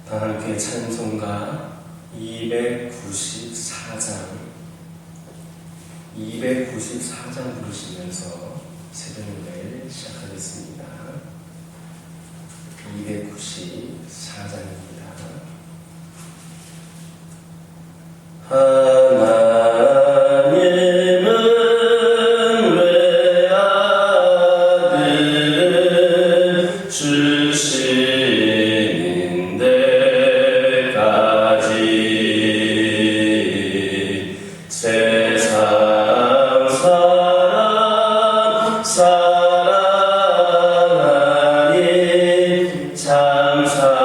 다 함께 찬송가 294장 부르시면서 새벽 예배를 시작하겠습니다. 294장입니다. 하나님은 외아들을 주시는 데까지 세상 사람 사랑하니 참 사랑이로다.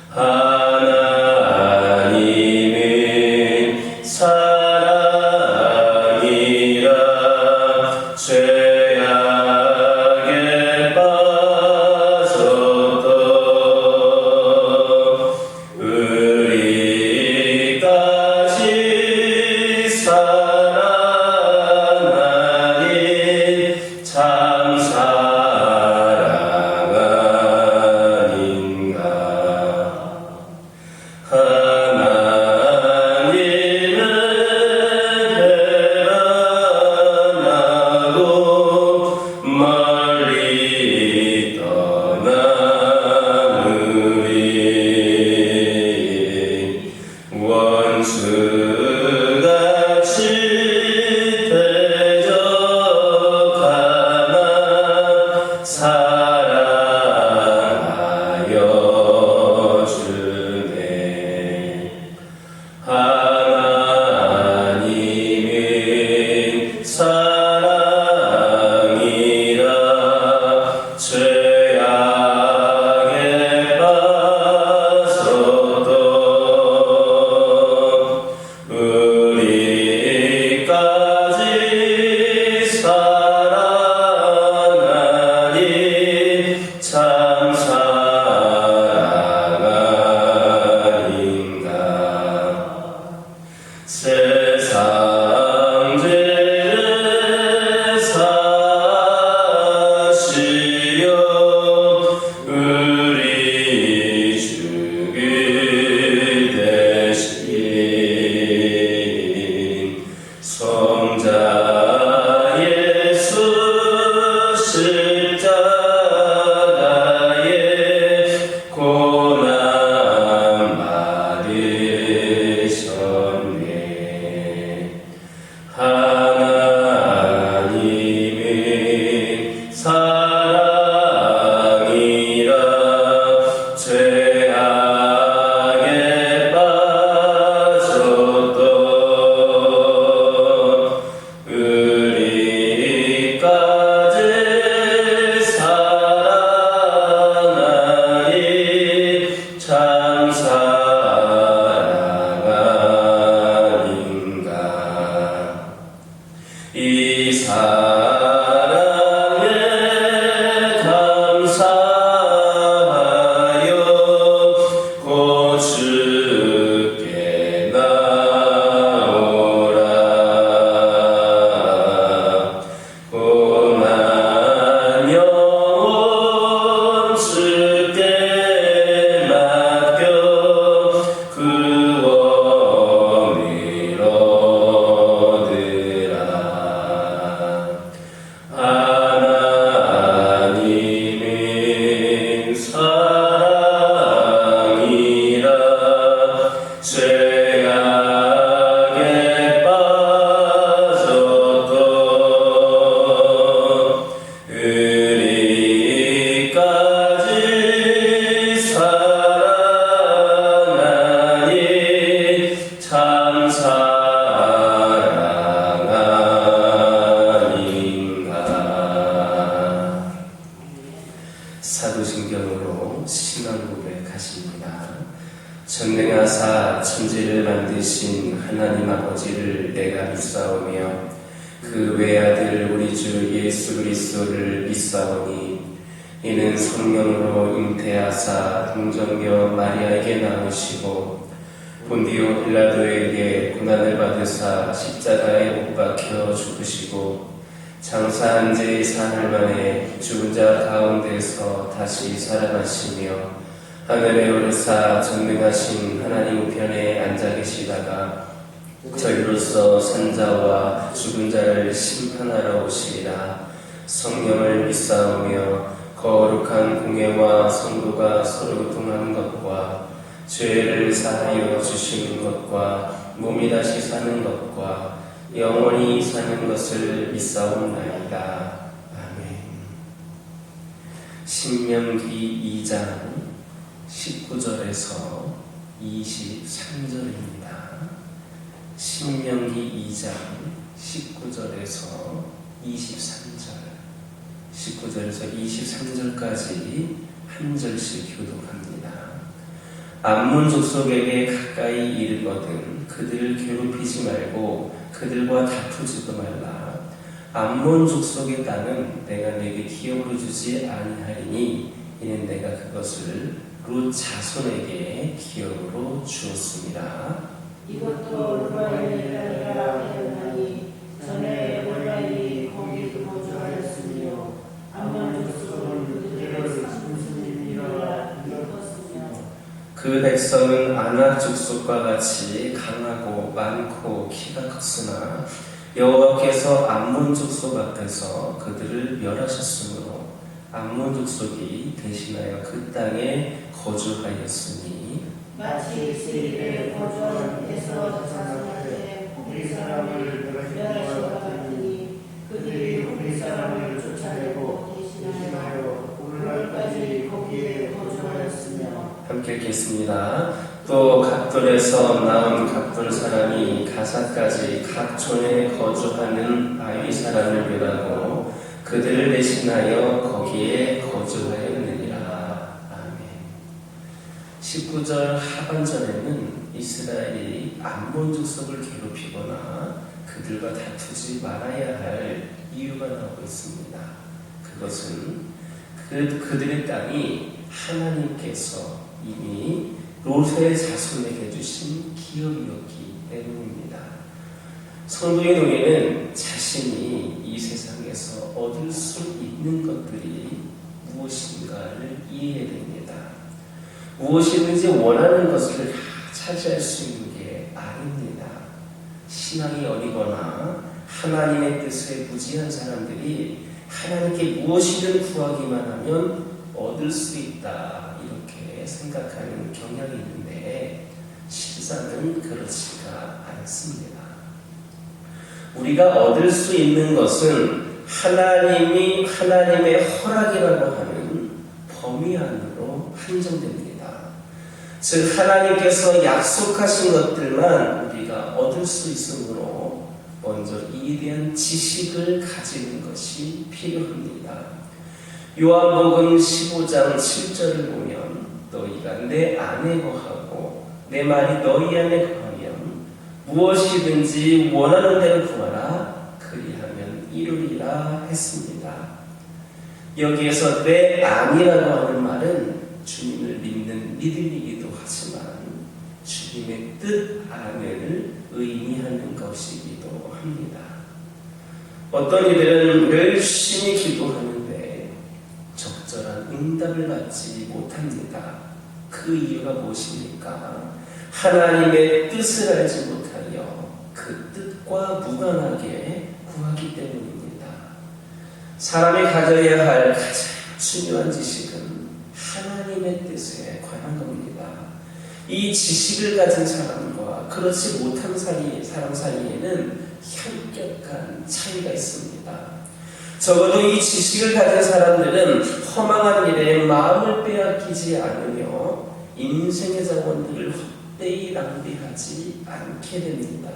하나님은 사랑이라 죄악에 빠졌던 우리까지 사랑하니 참 사랑 아닌가. 하나님을 배반하고 멀리 떠난 우리 원수같이 대적하나 사랑하여 주네. 하나님은 사랑이라 죄악에 빠졌던 우리까지 사랑하니 참 사랑 아닌가. 세상 죄를 사시려 우리 죽이 되신 성자 예수 십자가에 고난 받으셨네. 하나님은 사랑이라 죄악에 빠졌던 우리까지 사랑하니 참 사랑 아닌가. 이 사랑에 감사하여 곧 주께 나오라. 고난 영혼 주께 맡겨 구원을 얻으라. 하나님은 사랑이라 죄악에 빠졌던 우리까지 사랑하니 참 사랑 아닌가. 사도신경으로 신앙 고백하십니다. 전능하사 천지를 만드신 하나님 아버지를 내가 믿사오며 그 외아들 우리 주 예수 그리스도를 믿사오니 이는 성령으로 잉태하사 동정녀 마리아에게 나오시고 본디오 빌라도에게 고난을 받으사 십자가에 못 박혀 죽으시고 장사한 지 사흘 만에 죽은 자 가운데서 다시 살아나시며 하늘에 오르사 전능하신 하나님 우편에 앉아 계시다가 저희로서 산자와 죽은 자를 심판하러 오시리라. 성령을 믿사오며 거룩한 공예와 성도가 서로 교통하는 것과 죄를 사하여 주시는 것과 몸이 다시 사는 것과 영원히 사는 것을 믿사옵나이다. 아멘. 신명기 2장 19절에서 23절입니다. 신명기 2장 19절에서 23절, 19절에서 23절까지 한 절씩 교독합니다. 암몬 족속에게 가까이 이르거든 그들을 괴롭히지 말고 그들과 다투지도 말라. 암몬 족속의 땅은 내가 내게 기업으로 주지 아니하리니 이는 내가 그것을 룻 자손에게 기업으로 주었습니다. 이것도 루바엘에게 하였나니 전에 원라인이 거기 거주하였으며 암몬 족속은 그들의 삼손이라 일컫으며 그 백성은 아낙 족속과 같이 강하고 많고 키가 컸으나 여호와께서 암몬 족속 앞에서 그들을 멸하셨으므로 암몬 족속이 대신하여 그 땅에 거주하였으니 마치 이스라엘의 거주한 에서 자손한테 호비 사람을 멸하신 것 같으니 그들이 호비 사람을 쫓아내고 대신하여 오늘까지 거기에 거주하였으며. 함께 읽겠습니다. 또 갑돌에서 나온 갑돌 사람이 가사까지 각 촌에 거주하는 아위 사람을 멸하고 그들을 대신하여 거기에 거주하였느니라. 아멘. 19절 하반절에는 이스라엘이 암몬 족속을 괴롭히거나 그들과 다투지 말아야 할 이유가 나오고 있습니다. 그것은 그들의 땅이 하나님께서 이미 롯의 자손에게 주신 기업이었기 때문입니다. 성도의 노예는 자신이 이 세상에서 얻을 수 있는 것들이 무엇인가를 이해해야 됩니다. 무엇이든지 원하는 것을 차지할 수 있는 게 아닙니다. 신앙이 어리거나 하나님의 뜻에 무지한 사람들이 하나님께 무엇이든 구하기만 하면 얻을 수 있다 이렇게 생각하는 경향이 있는데 실상은 그렇지가 않습니다. 우리가 얻을 수 있는 것은 하나님이 하나님의 허락이라고 하는 범위 안으로 한정됩니다. 즉 하나님께서 약속하신 것들만 우리가 얻을 수 있으므로 먼저 이에 대한 지식을 가지는 것이 필요합니다. 요한복음 15장 7절을 보면 너희가 내 안에 거하고 내 말이 너희 안에 거하면 무엇이든지 원하는 대로 구하라 그리하면 이루리라 했습니다. 여기에서 내 안이라고 하는 말은 주님을 믿는 믿음이기도 하지만 주님의 뜻 안을 의미하는 것이기도 합니다. 어떤 이들은 열심히 기도하는데 적절한 응답을 받지 못합니다. 그 이유가 무엇입니까? 하나님의 뜻을 알지 못하여 그 뜻과 무관하게 구하기 때문입니다. 사람이 가져야 할 가장 중요한 지식은 하나님의 뜻에 관한 겁니다. 이 지식을 가진 사람과 그렇지 못한 사람 사이에는 현격한 차이가 있습니다. 적어도 이 지식을 가진 사람들은 허망한 일에 마음을 빼앗기지 않으며 인생의 자원들을 헛되이 낭비하지 않게 됩니다.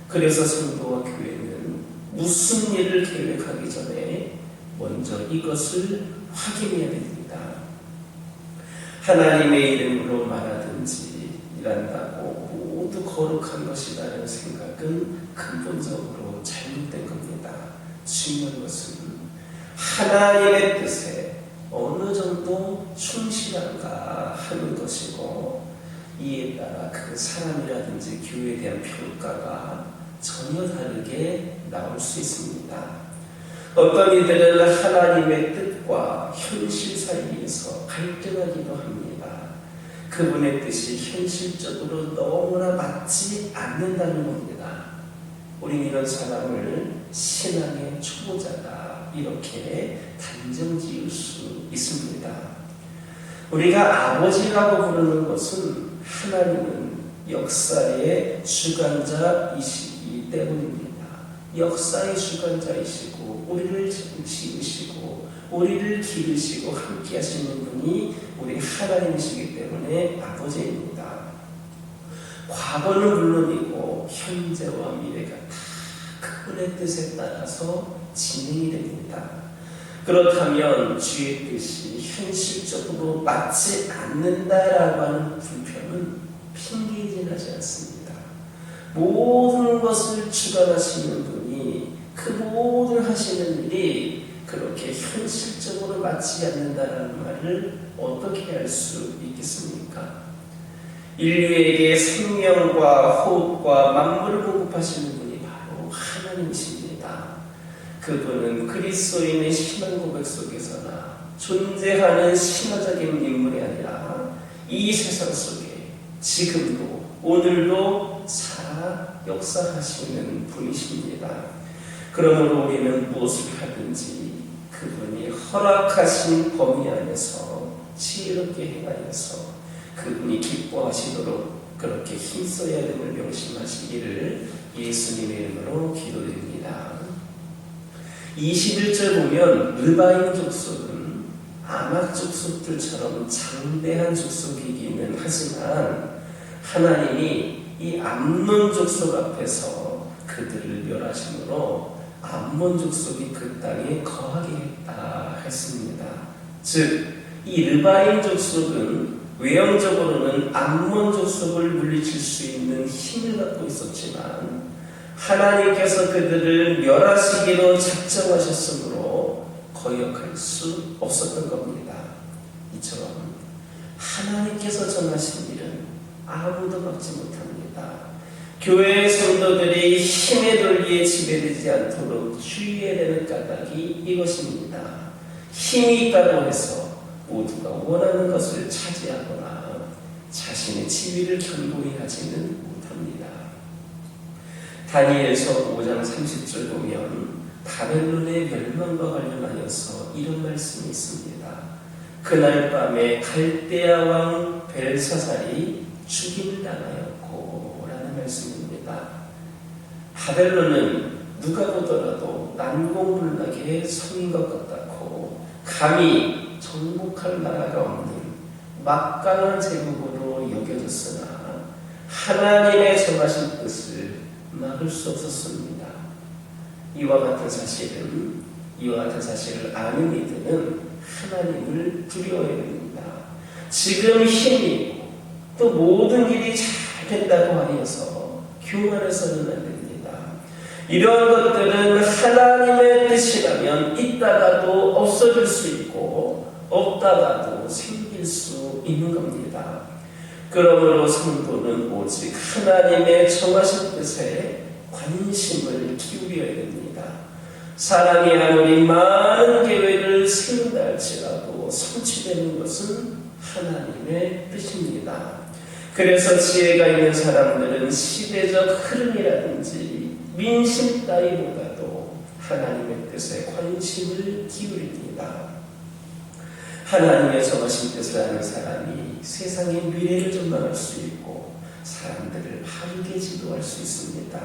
그래서 성도와 교회는 무슨 일을 계획하기 전에 먼저 이것을 확인해야 됩니다. 하나님의 이름으로 말하든지 일한다고 모두 거룩한 것이라는 생각은 근본적으로 잘못된 겁니다. 중요한 것은 하나님의 뜻에 어느 정도 충실한가 하는 것이고 이에 따라 그 사람이라든지 교회에 대한 평가가 전혀 다르게 나올 수 있습니다. 어떤 이들은 하나님의 뜻과 현실 사이에서 갈등하기도 합니다. 그분의 뜻이 현실적으로 너무나 맞지 않는다는 겁니다. 우린 이런 사람을 신앙의 초보자다 이렇게 단정 지을 수 있습니다. 우리가 아버지라고 부르는 것은 하나님은 역사의 주관자이시기 때문입니다. 역사의 주관자이시고 우리를 지으시고 우리를 기르시고 함께 하시는 분이 우리 하나님이시기 때문에 아버지입니다. 과거는 물론이고 현재와 미래가 다 그분의 뜻에 따라서 진행이 됩니다. 그렇다면 주의 뜻이 현실적으로 맞지 않는다라고 하는 불평은 핑계질하지 않습니다. 모든 것을 주관하시는 분이 그 모든 하시는 일이 그렇게 현실적으로 맞지 않는다는 말을 어떻게 할 수 있겠습니까? 인류에게 생명과 호흡과 만물을 공급하시는 분이 바로 하나님이십니다. 그분은 그리스도인의 신앙 고백 속에서나 존재하는 신화적인 인물이 아니라 이 세상 속에 지금도 오늘도 살아 역사하시는 분이십니다. 그러므로 우리는 무엇을 하든지 그분이 허락하신 범위 안에서 지혜롭게 행하여서 그분이 기뻐하시도록 그렇게 힘써야 됨을 명심하시기를 예수님의 이름으로 기도드립니다. 21절 보면 르바임 족속은 아낙 족속들처럼 장대한 족속이기는 하지만 하나님이 이 암몬 족속 앞에서 그들을 멸하심으로 암몬 족속이 그 땅에 거하게 했다 했습니다. 즉 이 르바임 족속은 외형적으로는 암몬 족속을 물리칠 수 있는 힘을 갖고 있었지만 하나님께서 그들을 멸하시기로 작정하셨으므로 거역할 수 없었던 겁니다. 이처럼 하나님께서 정하신 일은 아무도 막지 못합니다. 교회의 성도들이 힘의 논리에 지배되지 않도록 주의해야 되는 까닭이 이것입니다. 힘이 있다고 해서 모두가 원하는 것을 차지하거나 자신의 지위를 견고히 하지는 못합니다. 다니엘서 5장 30절 보면 바벨론의 멸망과 관련하여서 이런 말씀이 있습니다. 그날 밤에 갈대아 왕 벨사살이 죽임을 당하였고 라는 말씀입니다. 바벨론은 누가 보더라도 난공불락의 성인 것 같았고 감히 정복할 나라가 없는 막강한 제국으로 여겨졌으나 하나님의 정하신 뜻을 막을 수 없었습니다. 이와 같은 사실을 아는 이들은 하나님을 두려워해야 됩니다. 지금 힘이 있고 또 모든 일이 잘 된다고 하여서 교만해서는 안 됩니다. 이런 것들은 하나님의 뜻이라면 있다가도 없어질 수 있고 없다가도 생길 수 있는 겁니다. 그러므로 성도는 오직 하나님의 정하신 뜻에 관심을 기울여야 됩니다. 사람이 아무리 많은 계획을 세운다 할지라도 성취되는 것은 하나님의 뜻입니다. 그래서 지혜가 있는 사람들은 시대적 흐름이라든지 민심 따위보다도 하나님의 뜻에 관심을 기울입니다. 하나님의 정하신 뜻을 아는 사람이 세상의 미래를 전망할 수 있고 사람들을 바르게 지도할 수 있습니다.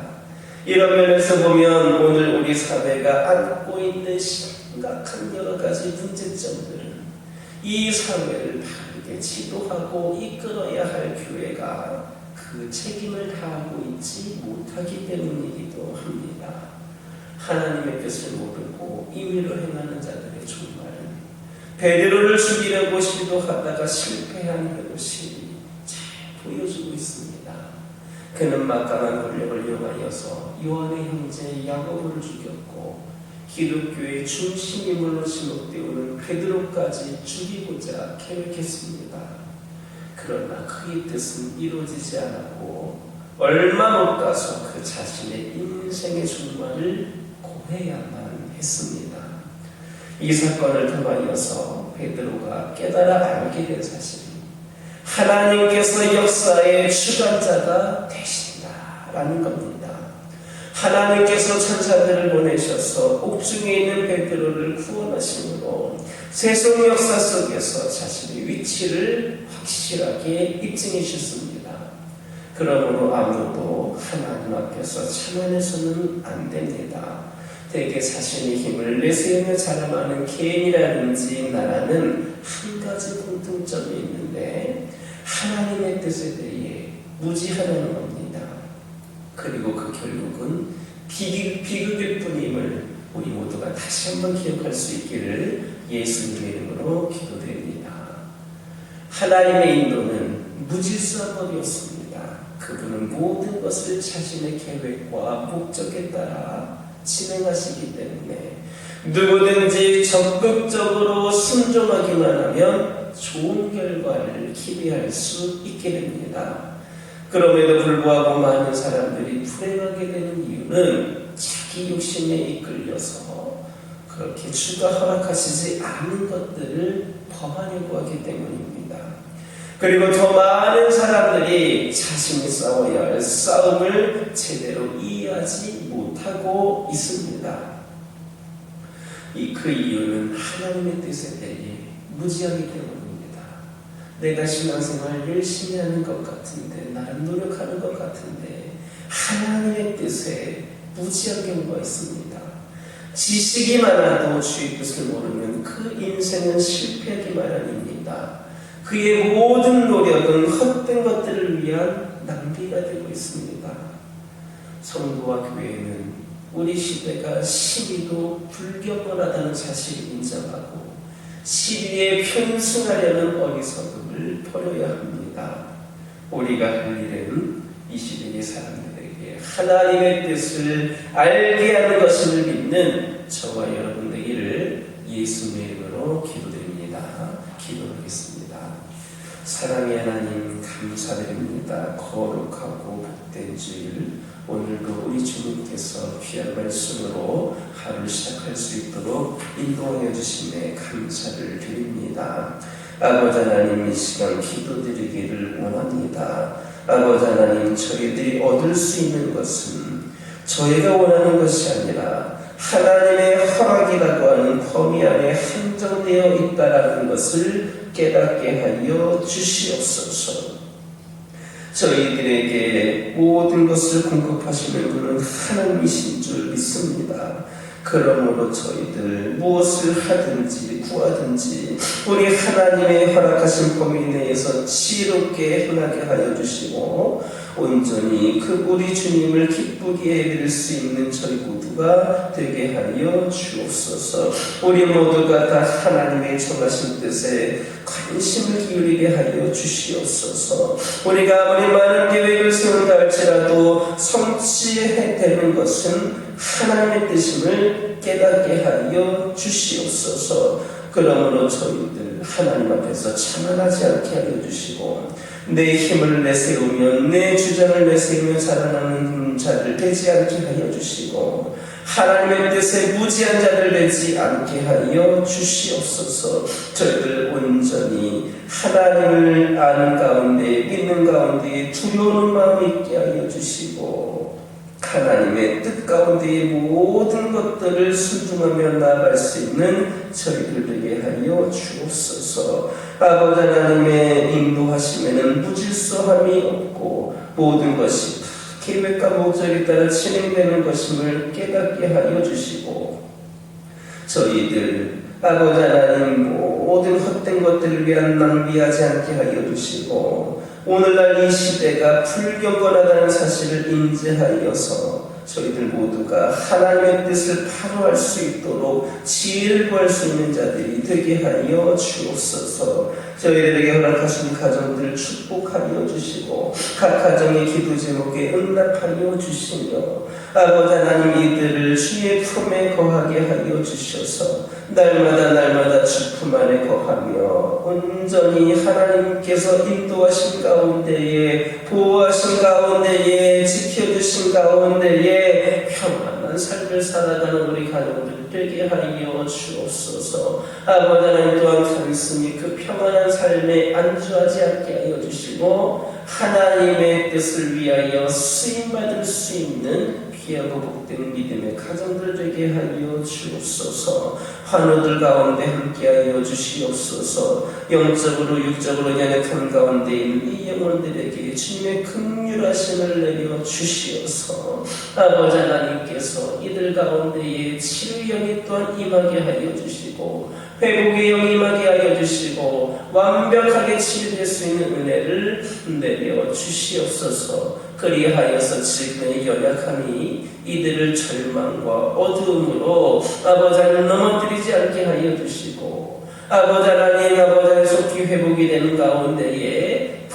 이런 면에서 보면 오늘 우리 사회가 안고 있는 심각한 여러 가지 문제점들은 이 사회를 바르게 지도하고 이끌어야 할 교회가 그 책임을 다하고 있지 못하기 때문이기도 합니다. 하나님의 뜻을 모르고 임의로 행하는 자들의 종말은 베드로를 죽이려고 시도하다가 실패한 그것이 잘 보여주고 있습니다. 그는 막강한 권력을 이용하여서 요한의 형제 야고보를 죽였고 기독교의 중심인물로 지목되어오는 베드로까지 죽이고자 계획했습니다. 그러나 그의 뜻은 이루어지지 않았고 얼마 못 가서 그 자신의 인생의 종말을 고해야만 했습니다. 이 사건을 통하여서 베드로가 깨달아 알게 된 사실, 하나님께서 역사의 주관자가 되신다라는 겁니다. 하나님께서 천사들을 보내셔서 옥중에 있는 베드로를 구원하심으로 세속 역사 속에서 자신의 위치를 확실하게 입증해 주셨습니다. 그러므로 아무도 하나님 앞에서 참여해서는 안 됩니다. 대개 자신의 힘을 내세우며 자랑하는 개인이라든지 나라는 한 가지 공통점이 있는데 하나님의 뜻에 대해 무지하다는 겁니다. 그리고 그 결국은 비극일 뿐임을 우리 모두가 다시 한번 기억할 수 있기를 예수님의 이름으로 기도드립니다. 하나님의 인도는 무질서한 법이었습니다. 그분은 모든 것을 자신의 계획과 목적에 따라 진행하시기 때문에 누구든지 적극적으로 순종하기만 하면 좋은 결과를 기대할 수 있게 됩니다. 그럼에도 불구하고 많은 사람들이 불행하게 되는 이유는 자기 욕심에 이끌려서 그렇게 주가 허락하시지 않은 것들을 범하려고 하기 때문입니다. 그리고 더 많은 사람들이 자신이 싸워야 할 싸움을 제대로 이해하지 못하고 있습니다. 그 이유는 하나님의 뜻에 대해 무지하기 때문입니다. 내가 신앙생활 열심히 하는 것 같은데, 나름 노력하는 것 같은데 하나님의 뜻에 무지한 경우가 있습니다. 지식이 많아도 주의 뜻을 모르면 그 인생은 실패하기 마련입니다. 그의 모든 노력은 헛된 것들을 위한 낭비가 되고 있습니다. 성도와 교회는 우리 시대가 시비도 불경건하다는 사실을 인정하고 시비에 편승하려는 어리석음을 버려야 합니다. 우리가 할 일은 이 시대의 사람들에게 하나님의 뜻을 알게 하는 것을 믿는 저와 여러분 되기를 예수님의 이름으로 기도드립니다. 기도하겠습니다. 사랑의 하나님 감사드립니다. 거룩하고 복된 주일, 오늘도 우리 주님께서 귀한 말씀으로 하루를 시작할 수 있도록 인도하여 주심에 감사를 드립니다. 아버지 하나님, 이 시간 기도드리기를 원합니다. 아버지 하나님, 저희들이 얻을 수 있는 것은 저희가 원하는 것이 아니라 하나님의 허락이라고 하는 범위 안에 한정되어 있다라는 것을 깨닫게 하여 주시옵소서. 저희들에게 모든 것을 공급하시는 분은 하나님이신 줄 믿습니다. 그러므로 저희들 무엇을 하든지 구하든지 우리 하나님의 허락하신 범위 내에서 지혜롭게 행하게 하여 주시고 온전히 그 우리 주님을 기쁘게 해드릴 수 있는 저희 모두가 되게 하여 주옵소서. 우리 모두가 다 하나님의 정하신 뜻에 관심을 기울이게 하여 주시옵소서. 우리가 아무리 많은 계획을 세운다 할지라도 성취되는 것은 하나님의 뜻임을 깨닫게 하여 주시옵소서. 그러므로 저희들 하나님 앞에서 자만하지 않게 하여 주시고 내 힘을 내세우며 내 주장을 내세우며 자라나는 자를 되지 않게 하여 주시고 하나님의 뜻에 무지한 자들 되지 않게 하여 주시옵소서. 저희들 온전히 하나님을 아는 가운데 믿는 가운데 두려운 마음 있게 하여 주시고 하나님의 뜻 가운데의 모든 것들을 순종하며 나아갈 수 있는 저희들 되게 하여 주옵소서. 아버지 하나님의 인도하심에는 무질서함이 없고 모든 것이 다 계획과 목적에 따라 진행되는 것임을 깨닫게 하여 주시고 저희들 아버지 하나님 모든 헛된 것들을 위한 낭비하지 않게 하여 주시고 오늘날 이 시대가 불경건하다는 사실을 인지하여서 저희들 모두가 하나님의 뜻을 바로 할 수 있도록 지혜를 구할 수 있는 자들이 되게 하여 주옵소서. 저희들에게 허락하신 가정들을 축복하여 주시고 각 가정의 기도 제목에 응답하여 주시며 아버지 하나님 이들을 주의 품에 거하게 하여 주셔서 날마다 주 품 안에 거하며 온전히 하나님께서 인도하신 가운데에 보호하신 가운데에 지켜주신 가운데에 평안한 바라는 삶을 살아가는 우리 가족들 되게 하여 주옵소서. 아버지 하나님 또한 단순히 그 평안한 삶에 안주하지 않게 하여 주시고 하나님의 뜻을 위하여 쓰임받을 수 있는 귀하고 복된 믿음의 가정들 되게 하여 주옵소서. 환우들 가운데 함께하여 주시옵소서. 영적으로 육적으로 연약한 가운데 있는 이 영혼들에게 주님의 긍휼하심을 내려 주시옵소서. 아버지 하나님께서 이들 가운데에 치료의 영이 또한 임하게 하여 주시고 회복의 영이 임하게 하여 주시고 완벽하게 치유될 수 있는 은혜를 내려 주시옵소서. 그리하여서 지금의 연약함이 이들을 절망과 어두움으로 아버지 하나님 넘어뜨리지 않게 하여 주시고 아버지 하나님 아버지의 속히 회복이 되는 가운데에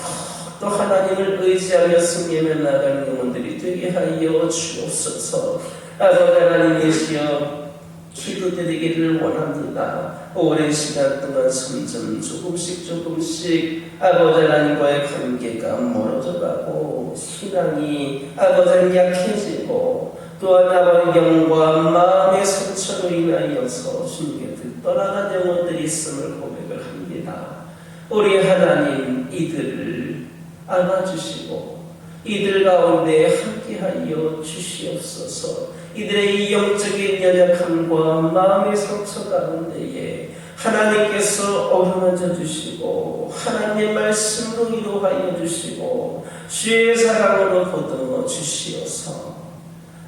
또 하나님을 의지하며 승리하며 나가는 영혼들이 되게 하여 주옵소서. 아버지 하나님이시여 기도드리기를 원합니다. 오랜 시간 동안 점점 조금씩 아버지 하나님과의 관계가 멀어져가고 신앙이 아버지 하나님 약해지고 또한 아버지 영과 마음의 상처로 인하여서 주님께 떠나간 영혼들이 있음을 고백을 합니다. 우리 하나님 이들을 안아주시고 이들 가운데 함께하여 주시옵소서. 이들의 이 영적인 연약함과 마음의 상처 가운데에 하나님께서 어루만져 주시고 하나님의 말씀으로 위로하여 주시고 주의 사랑으로 보듬어 주시옵소서.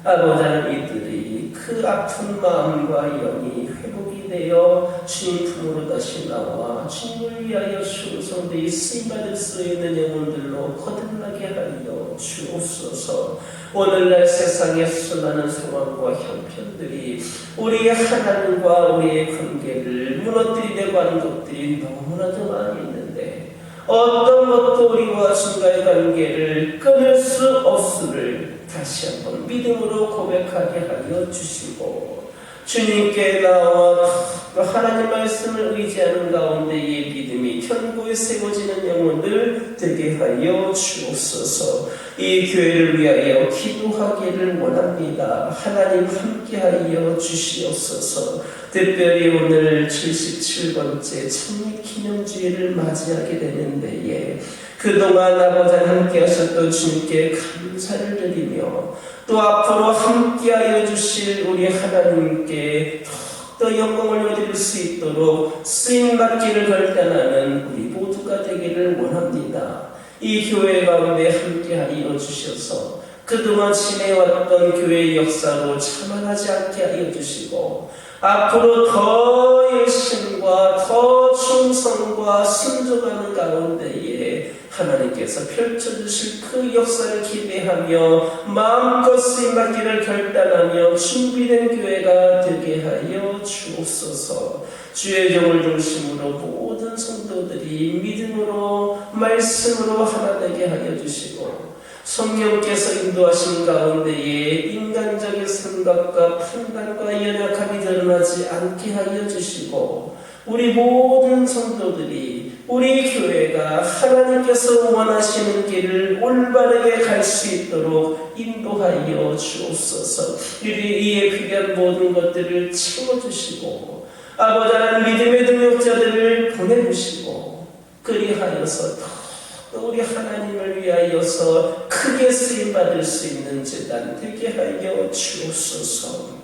아버지 하나님 이들이 그 아픈 마음과 영이 회복이 되어 주님 품으로 다시 나와 주님을 위하여 수송되이 쓰임받을 수 있는 영혼들로 거듭나게 하여 주옵소서. 오늘날 세상의 수많은 상황과 형편들이 우리의 하나님과 우리의 관계를 무너뜨리려고 하는 것들이 너무나도 많이 있는데 어떤 것도 우리와 주님과의 관계를 끊을 수 없음을 다시 한번 믿음으로 고백하게 하여 주시고 주님께 나와 하나님 말씀을 의지하는 가운데의 믿음이 견고히 세워지는 영혼들 되게 하여 주옵소서. 이 교회를 위하여 기도하기를 원합니다. 하나님 함께하여 주시옵소서. 특별히 오늘 77번째 창립기념주일을 맞이하게 되는 데에 그동안 아버지 함께 하셨던 주님께 감사를 드리며 또 앞으로 함께하여 주실 우리 하나님께 더 영광을 드릴 수 있도록 쓰임받기를 결단하는 우리 모두가 되기를 원합니다. 이 교회 가운데 함께하여 주셔서 그동안 지내왔던 교회의 역사로 자만하지 않게 하여 주시고 앞으로 더 열심과 더 충성과 순종하는 가운데에 하나님께서 펼쳐주실 그 역사를 기대하며 마음껏 쓰임받기를 결단하며 준비된 교회가 되게 하여 주옵소서. 주의 종을 중심으로 모든 성도들이 믿음으로 말씀으로 하나 되게 하여 주시고 성령께서 인도하신 가운데에 인간적인 생각과 판단과 연약함이 드러나지 않게 하여 주시고 우리 모든 성도들이 우리 교회가 하나님께서 원하시는 길을 올바르게 갈 수 있도록 인도하여 주옵소서. 이에 필요한 모든 것들을 채워주시고 아버지 하나님 믿음의 능력자들을 보내주시고 그리하여서 또 우리 하나님을 위하여서 크게 쓰임받을 수 있는 제단 되게 하여 주옵소서.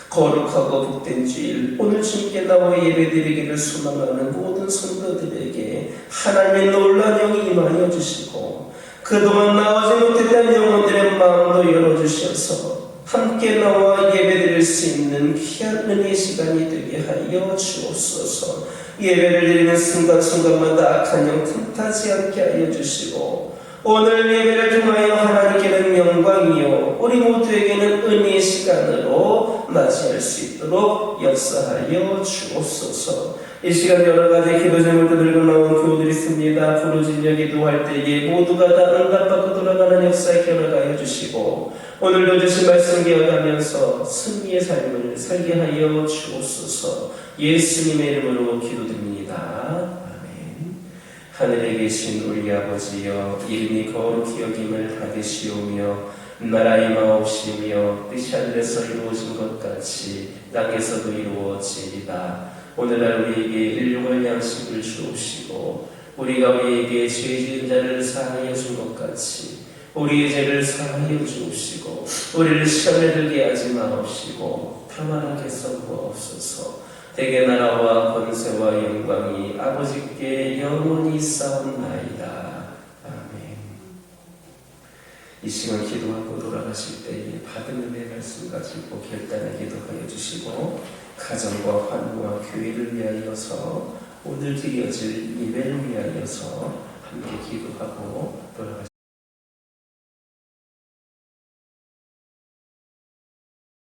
거룩하고 복된 주일 오늘 주님께 나와 예배드리기를 소망하는 모든 성도들에게 하나님의 놀라운 영이 임하여 주시고 그동안 나오지 못했던 영혼들의 마음도 열어주셔서 함께 나와 예배드릴 수 있는 귀한 은혜의 시간이 되게 하여 주옵소서. 예배를 드리는 순간순간마다 악한 영 틈타지 않게 하여 주시고 오늘 예배를 통하여 하나님께는 영광이요 우리 모두에게는 은혜의 시간으로 맞이할 수 있도록 역사하여 주옵소서. 이 시간 여러 가지 기도 제목도 들고 나온 교우들이 있습니다. 부르짖으며 기도할 때에 모두가 다 응답받고 돌아가는 역사에 결합하여 주시고 오늘도 주신 말씀 기억하면서 승리의 삶을 살게 하여 주옵소서. 예수님의 이름으로 기도드립니다. 하늘에 계신 우리 아버지여 이름이 거룩히 여김을 받으시오며 나라의 마옵시며 뜻이 하늘에서 이루어진 것 같이 땅에서도 이루어지이다. 오늘날 우리에게 일용할 양식을 주옵시고 우리가 우리에게 죄 지은 자를 사하여 준 것 같이 우리의 죄를 사하여 주옵시고 우리를 시험에 들게 하지 마옵시고 평안하게 썩어옵소서. 대개 나라와 권세와 영광이 아버지께 영원히 싸움나이다. 아멘. 이 시간 기도하고 돌아가실 때에 받은 은혜의 말씀 가지고 결단의 기도하여 주시고 가정과 환우와 교회를 위하여서 오늘 드려질 예배를 위하여서 함께 기도하고 돌아가십시오.